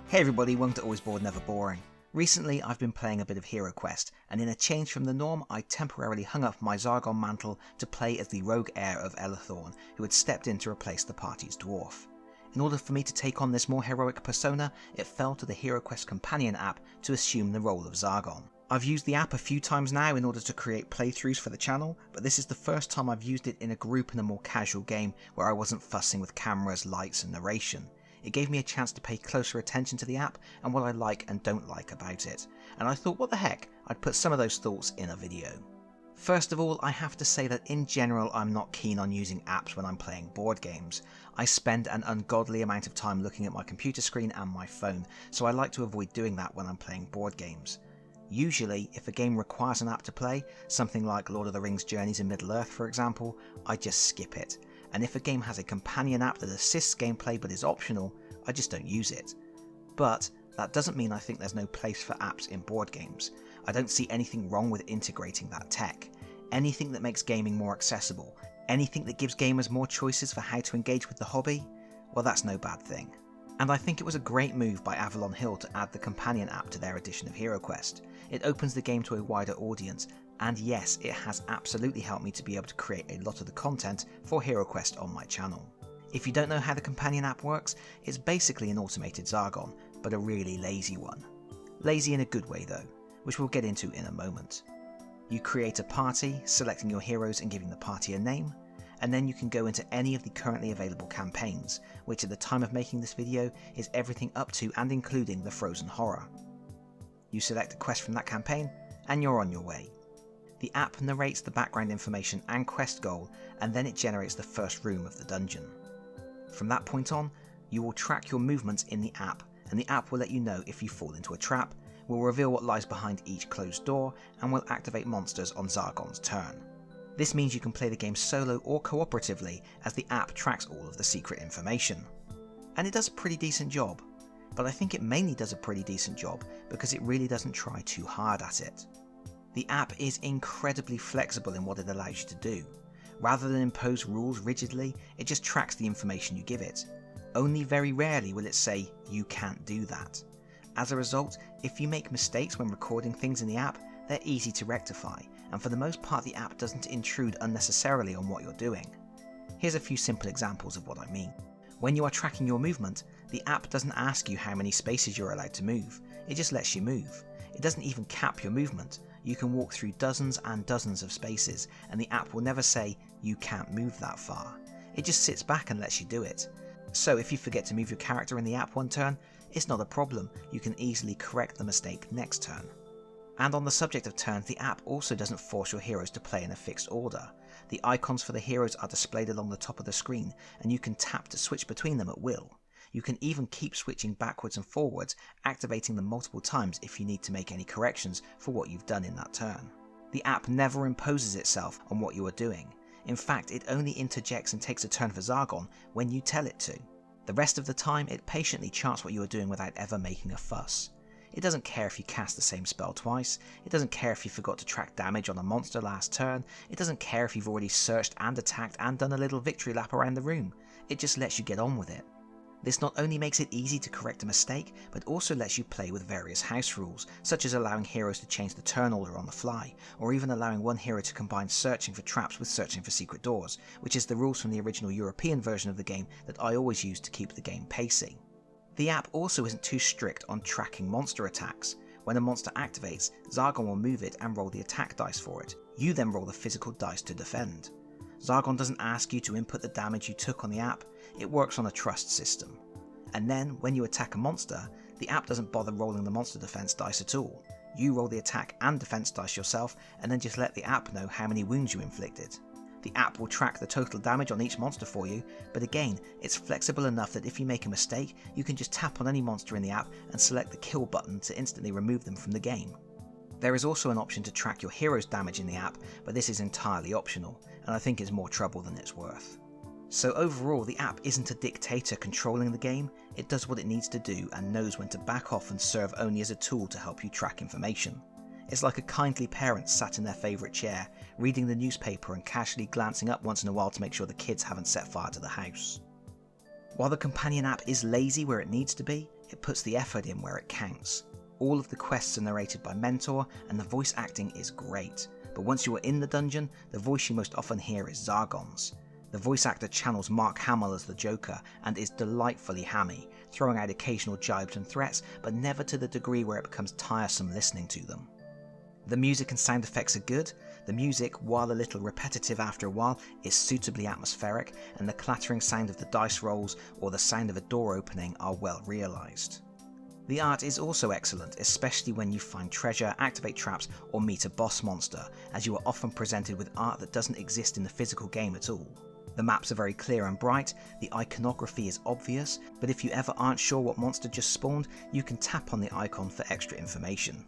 Hey everybody, welcome to Always Bored Never Boring. Recently I've been playing a bit of HeroQuest, and in a change from the norm I temporarily hung up my Zargon mantle to play as the rogue heir of Elithorn, who had stepped in to replace the party's dwarf. In order for me to take on this more heroic persona, it fell to the HeroQuest companion app to assume the role of Zargon. I've used the app a few times now in order to create playthroughs for the channel, but this is the first time I've used it in a group in a more casual game where I wasn't fussing with cameras, lights and narration. It gave me a chance to pay closer attention to the app and what I like and don't like about it, and I thought what the heck, I'd put some of those thoughts in a video. First of all, I have to say that in general I'm not keen on using apps when I'm playing board games. I spend an ungodly amount of time looking at my computer screen and my phone, so I like to avoid doing that when I'm playing board games. Usually, if a game requires an app to play, something like Lord of the Rings Journeys in Middle-earth for example, I just skip it. And if a game has a companion app that assists gameplay but is optional, I just don't use it. But that doesn't mean I think there's no place for apps in board games. I don't see anything wrong with integrating that tech. Anything that makes gaming more accessible, anything that gives gamers more choices for how to engage with the hobby, well that's no bad thing. And I think it was a great move by Avalon Hill to add the companion app to their edition of HeroQuest. It opens the game to a wider audience, and yes, it has absolutely helped me to be able to create a lot of the content for HeroQuest on my channel. If you don't know how the companion app works, it's basically an automated Zargon, but a really lazy one. Lazy in a good way though, which we'll get into in a moment. You create a party, selecting your heroes and giving the party a name, and then you can go into any of the currently available campaigns, which at the time of making this video is everything up to and including the Frozen Horror. You select a quest from that campaign, and you're on your way. The app narrates the background information and quest goal, and then it generates the first room of the dungeon. From that point on, you will track your movements in the app, and the app will let you know if you fall into a trap, will reveal what lies behind each closed door, and will activate monsters on Zargon's turn. This means you can play the game solo or cooperatively, as the app tracks all of the secret information. And it does a pretty decent job, but I think it mainly does a pretty decent job because it really doesn't try too hard at it. The app is incredibly flexible in what it allows you to do. Rather than impose rules rigidly, it just tracks the information you give it. Only very rarely will it say, you can't do that. As a result, if you make mistakes when recording things in the app, they're easy to rectify, and for the most part the app doesn't intrude unnecessarily on what you're doing. Here's a few simple examples of what I mean. When you are tracking your movement, the app doesn't ask you how many spaces you're allowed to move, it just lets you move. It doesn't even cap your movement. You can walk through dozens and dozens of spaces, and the app will never say, you can't move that far. It just sits back and lets you do it. So if you forget to move your character in the app one turn, it's not a problem, you can easily correct the mistake next turn. And on the subject of turns, the app also doesn't force your heroes to play in a fixed order. The icons for the heroes are displayed along the top of the screen, and you can tap to switch between them at will. You can even keep switching backwards and forwards, activating them multiple times if you need to make any corrections for what you've done in that turn. The app never imposes itself on what you are doing. In fact, it only interjects and takes a turn for Zargon when you tell it to. The rest of the time, it patiently charts what you are doing without ever making a fuss. It doesn't care if you cast the same spell twice, it doesn't care if you forgot to track damage on a monster last turn, it doesn't care if you've already searched and attacked and done a little victory lap around the room. It just lets you get on with it. This not only makes it easy to correct a mistake, but also lets you play with various house rules, such as allowing heroes to change the turn order on the fly, or even allowing one hero to combine searching for traps with searching for secret doors, which is the rules from the original European version of the game that I always use to keep the game pacey. The app also isn't too strict on tracking monster attacks. When a monster activates, Zargon will move it and roll the attack dice for it. You then roll the physical dice to defend. Zargon doesn't ask you to input the damage you took on the app, it works on a trust system. And then, when you attack a monster, the app doesn't bother rolling the monster defense dice at all. You roll the attack and defense dice yourself, and then just let the app know how many wounds you inflicted. The app will track the total damage on each monster for you, but again, it's flexible enough that if you make a mistake, you can just tap on any monster in the app and select the kill button to instantly remove them from the game. There is also an option to track your hero's damage in the app, but this is entirely optional, and I think is more trouble than it's worth. So overall, the app isn't a dictator controlling the game, it does what it needs to do and knows when to back off and serve only as a tool to help you track information. It's like a kindly parent sat in their favourite chair, reading the newspaper and casually glancing up once in a while to make sure the kids haven't set fire to the house. While the companion app is lazy where it needs to be, it puts the effort in where it counts. All of the quests are narrated by Mentor, and the voice acting is great. But once you are in the dungeon, the voice you most often hear is Zargon's. The voice actor channels Mark Hamill as the Joker and is delightfully hammy, throwing out occasional jibes and threats, but never to the degree where it becomes tiresome listening to them. The music and sound effects are good. The music, while a little repetitive after a while, is suitably atmospheric, and the clattering sound of the dice rolls or the sound of a door opening are well realised. The art is also excellent, especially when you find treasure, activate traps, or meet a boss monster, as you are often presented with art that doesn't exist in the physical game at all. The maps are very clear and bright, the iconography is obvious, but if you ever aren't sure what monster just spawned, you can tap on the icon for extra information.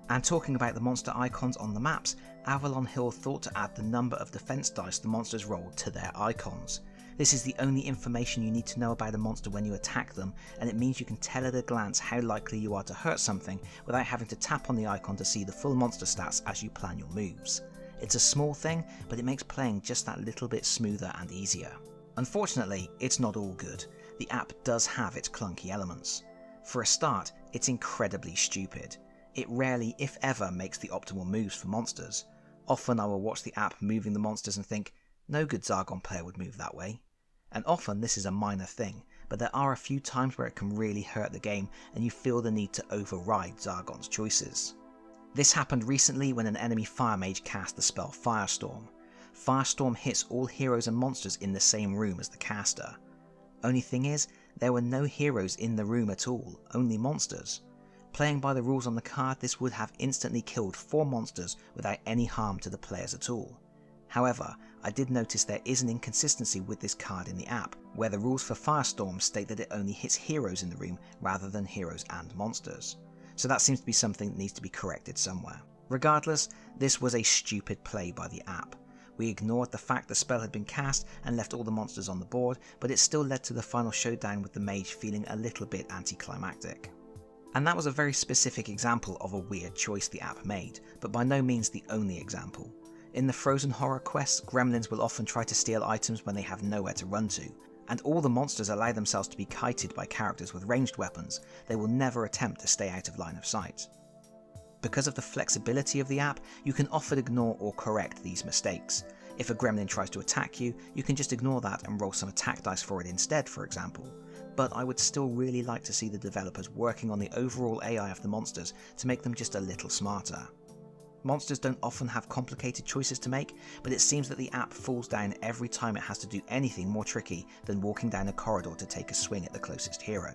And talking about the monster icons on the maps, Avalon Hill thought to add the number of defense dice the monsters rolled to their icons. This is the only information you need to know about a monster when you attack them, and it means you can tell at a glance how likely you are to hurt something without having to tap on the icon to see the full monster stats as you plan your moves. It's a small thing, but it makes playing just that little bit smoother and easier. Unfortunately, it's not all good. The app does have its clunky elements. For a start, it's incredibly stupid. It rarely, if ever, makes the optimal moves for monsters. Often I will watch the app moving the monsters and think, no good Zargon player would move that way. And often this is a minor thing, but there are a few times where it can really hurt the game and you feel the need to override Zargon's choices. This happened recently when an enemy fire mage cast the spell Firestorm. Firestorm hits all heroes and monsters in the same room as the caster. Only thing is, there were no heroes in the room at all, only monsters. Playing by the rules on the card, this would have instantly killed 4 monsters without any harm to the players at all. However, I did notice there is an inconsistency with this card in the app, where the rules for Firestorm state that it only hits heroes in the room rather than heroes and monsters. So that seems to be something that needs to be corrected somewhere. Regardless, this was a stupid play by the app. We ignored the fact the spell had been cast and left all the monsters on the board, but it still led to the final showdown with the mage feeling a little bit anticlimactic. And that was a very specific example of a weird choice the app made, but by no means the only example. In the Frozen Horror quests, gremlins will often try to steal items when they have nowhere to run to, and all the monsters allow themselves to be kited by characters with ranged weapons. They will never attempt to stay out of line of sight. Because of the flexibility of the app, you can often ignore or correct these mistakes. If a gremlin tries to attack you, you can just ignore that and roll some attack dice for it instead, for example. But I would still really like to see the developers working on the overall AI of the monsters to make them just a little smarter. Monsters don't often have complicated choices to make, but it seems that the app falls down every time it has to do anything more tricky than walking down a corridor to take a swing at the closest hero.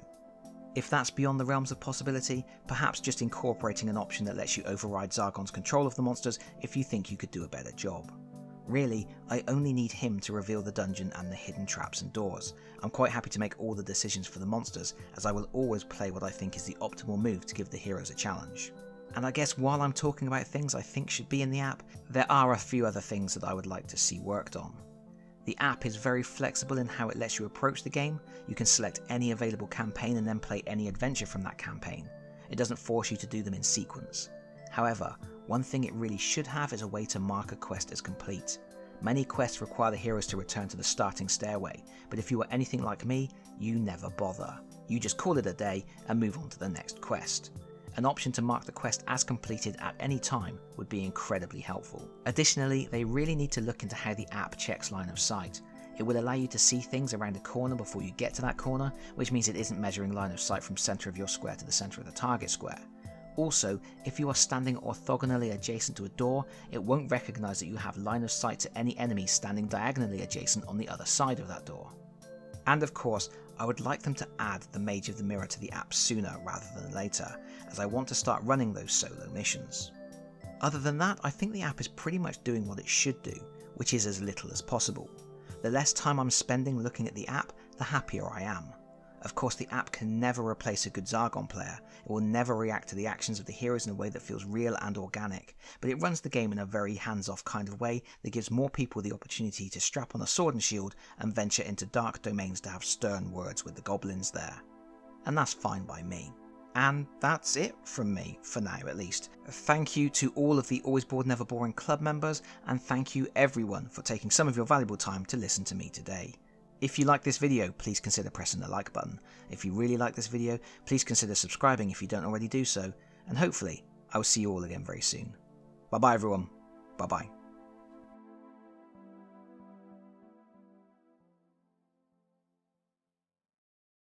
If that's beyond the realms of possibility, perhaps just incorporating an option that lets you override Zargon's control of the monsters if you think you could do a better job. Really, I only need him to reveal the dungeon and the hidden traps and doors. I'm quite happy to make all the decisions for the monsters, as I will always play what I think is the optimal move to give the heroes a challenge. And I guess while I'm talking about things I think should be in the app, there are a few other things that I would like to see worked on. The app is very flexible in how it lets you approach the game. You can select any available campaign and then play any adventure from that campaign. It doesn't force you to do them in sequence. However, one thing it really should have is a way to mark a quest as complete. Many quests require the heroes to return to the starting stairway, but if you are anything like me, you never bother. You just call it a day and move on to the next quest. An option to mark the quest as completed at any time would be incredibly helpful. Additionally, they really need to look into how the app checks line of sight. It will allow you to see things around a corner before you get to that corner, which means it isn't measuring line of sight from center of your square to the center of the target square. Also, if you are standing orthogonally adjacent to a door, it won't recognize that you have line of sight to any enemies standing diagonally adjacent on the other side of that door. And of course, I would like them to add the Mage of the Mirror to the app sooner rather than later, as I want to start running those solo missions. Other than that, I think the app is pretty much doing what it should do, which is as little as possible. The less time I'm spending looking at the app, the happier I am. Of course, the app can never replace a good Zargon player. It will never react to the actions of the heroes in a way that feels real and organic, but it runs the game in a very hands-off kind of way that gives more people the opportunity to strap on a sword and shield and venture into dark domains to have stern words with the goblins there. And that's fine by me. And that's it from me, for now at least. Thank you to all of the Always Bored Never Boring club members, and thank you everyone for taking some of your valuable time to listen to me today. If you like this video, please consider pressing the like button. If you really like this video, please consider subscribing if you don't already do so, and hopefully I will see you all again very soon. Bye bye everyone. Bye bye.